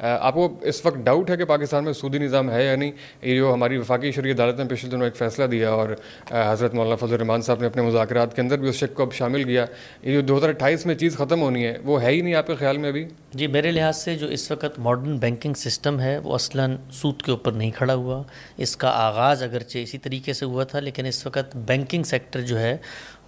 آپ کو اس وقت ڈاؤٹ ہے کہ پاکستان میں سودی نظام ہے یا نہیں؟ یہ جو ہماری وفاقی شرعی عدالت نے پچھلے دنوں ایک فیصلہ دیا اور حضرت مولانا فضل الرحمان صاحب نے اپنے مذاکرات کے اندر بھی اس شک کو اب شامل کیا، یہ جو 2028 میں چیز ختم ہونی ہے وہ ہے ہی نہیں آپ کے خیال میں ابھی؟ جی، میرے لحاظ سے جو اس وقت ماڈرن بینکنگ سسٹم ہے وہ اصلاً سود کے اوپر نہیں کھڑا ہوا. اس کا آغاز اگرچہ اسی طریقے سے ہوا تھا، لیکن اس وقت بینکنگ سیکٹر جو ہے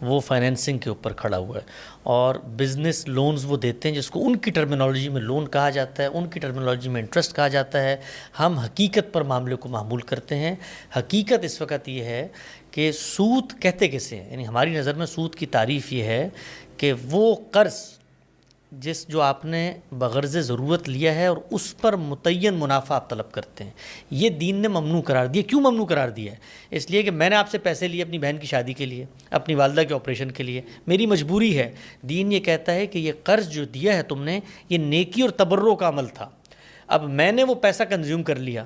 وہ فائنینسنگ کے اوپر کھڑا ہوا ہے اور بزنس لونز وہ دیتے ہیں جس کو ان کی ٹرمینالوجی میں لون کہا جاتا ہے، ان کی ٹرمینالوجی میں انٹرسٹ کہا جاتا ہے. ہم حقیقت پر معاملے کو معمول کرتے ہیں. حقیقت اس وقت یہ ہے کہ سود کہتے کسے ہیں، یعنی ہماری نظر میں سود کی تعریف یہ ہے کہ وہ قرض جو آپ نے بغرض ضرورت لیا ہے اور اس پر متعین منافع آپ طلب کرتے ہیں، یہ دین نے ممنوع قرار دیا. کیوں ممنوع قرار دیا ہے؟ اس لیے کہ میں نے آپ سے پیسے لیے اپنی بہن کی شادی کے لیے، اپنی والدہ کے آپریشن کے لیے، میری مجبوری ہے. دین یہ کہتا ہے کہ یہ قرض جو دیا ہے تم نے، یہ نیکی اور تبرع کا عمل تھا. اب میں نے وہ پیسہ کنزیوم کر لیا،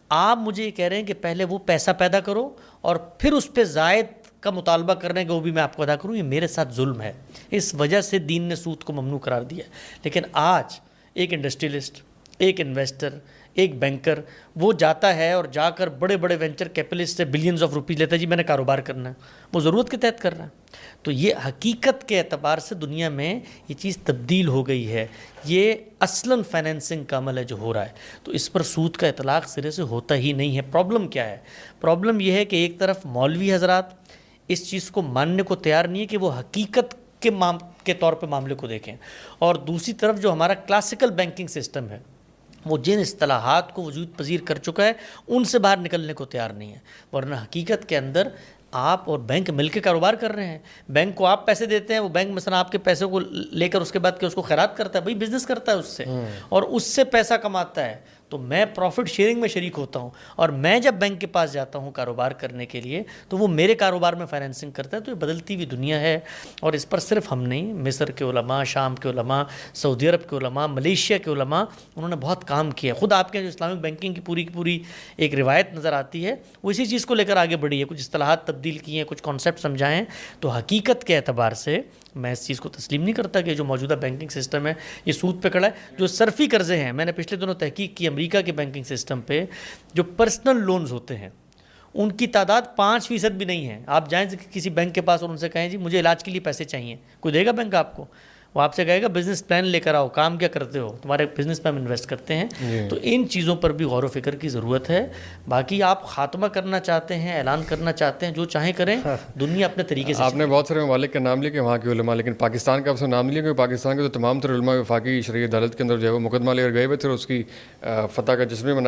آپ مجھے یہ کہہ رہے ہیں کہ پہلے وہ پیسہ پیدا کرو اور پھر اس پہ زائد کا مطالبہ کرنے کہ وہ بھی میں آپ کو ادا کروں. یہ میرے ساتھ ظلم ہے. اس وجہ سے دین نے سود کو ممنوع قرار دیا. لیکن آج ایک انڈسٹریلسٹ، ایک انویسٹر، ایک بینکر وہ جاتا ہے اور جا کر بڑے بڑے وینچر کیپٹلسٹ سے بلینز آف روپیز لیتا ہے، جی میں نے کاروبار کرنا ہے، وہ ضرورت کے تحت کر رہا ہے. تو یہ حقیقت کے اعتبار سے دنیا میں یہ چیز تبدیل ہو گئی ہے. یہ اصلاً فائنینسنگ کا عمل ہے جو ہو رہا ہے، تو اس پر سود کا اطلاق سرے سے ہوتا ہی نہیں ہے. پرابلم کیا ہے؟ پرابلم یہ ہے کہ ایک طرف مولوی حضرات اس چیز کو ماننے کو تیار نہیں ہے کہ وہ حقیقت کے طور پہ معاملے کو دیکھیں، اور دوسری طرف جو ہمارا کلاسیکل بینکنگ سسٹم ہے وہ جن اصطلاحات کو وجود پذیر کر چکا ہے ان سے باہر نکلنے کو تیار نہیں ہے. ورنہ حقیقت کے اندر آپ اور بینک مل کے کاروبار کر رہے ہیں. بینک کو آپ پیسے دیتے ہیں، وہ بینک مثلا آپ کے پیسے کو لے کر اس کے بعد کہ اس کو خیرات کرتا ہے، بھائی بزنس کرتا ہے اس سے اور اس سے پیسہ کماتا ہے. تو میں پروفٹ شیئرنگ میں شریک ہوتا ہوں، اور میں جب بینک کے پاس جاتا ہوں کاروبار کرنے کے لیے تو وہ میرے کاروبار میں فائنینسنگ کرتا ہے. تو یہ بدلتی ہوئی دنیا ہے، اور اس پر صرف ہم نہیں، مصر کے علماء، شام کے علماء، سعودی عرب کے علماء، ملیشیا کے علماء، انہوں نے بہت کام کیا. خود آپ کے جو اسلامک بینکنگ کی پوری ایک روایت نظر آتی ہے وہ اسی چیز کو لے کر آگے بڑھی ہے. کچھ اصطلاحات تبدیل کی ہیں، کچھ کانسیپٹ سمجھائیں. تو حقیقت کے اعتبار سے میں اس چیز کو تسلیم نہیں کرتا کہ جو موجودہ بینکنگ سسٹم ہے یہ سود پہ کھڑا ہے. جو صرفی قرضے ہیں، میں نے پچھلے دنوں تحقیق کی امریکہ کے بینکنگ سسٹم پہ، جو پرسنل لونز ہوتے ہیں ان کی تعداد 5% بھی نہیں ہے. آپ جائیں کسی بینک کے پاس اور ان سے کہیں جی مجھے علاج کے لیے پیسے چاہیے، کوئی دے گا بینک آپ کو؟ وہ آپ سے کہے گا بزنس پلان لے کر آؤ، کام کیا کرتے ہو، تمہارے بزنس پہ ہم انویسٹ کرتے ہیں. تو ان چیزوں پر بھی غور و فکر کی ضرورت ہے. باقی آپ خاتمہ کرنا چاہتے ہیں، اعلان کرنا چاہتے ہیں، جو چاہیں کریں، دنیا اپنے طریقے سے. آپ نے بہت سارے ممالک کا نام لیا کہ وہاں کے علماء، لیکن پاکستان کا آپ سے نام لیا کہ پاکستان کے تو تمام تر علماء وفاقی شرعی عدالت کے اندر جو ہے وہ مقدمہ لے کر گئے ہوئے تھے اور اس کی فتح کا جشن بھی منایا.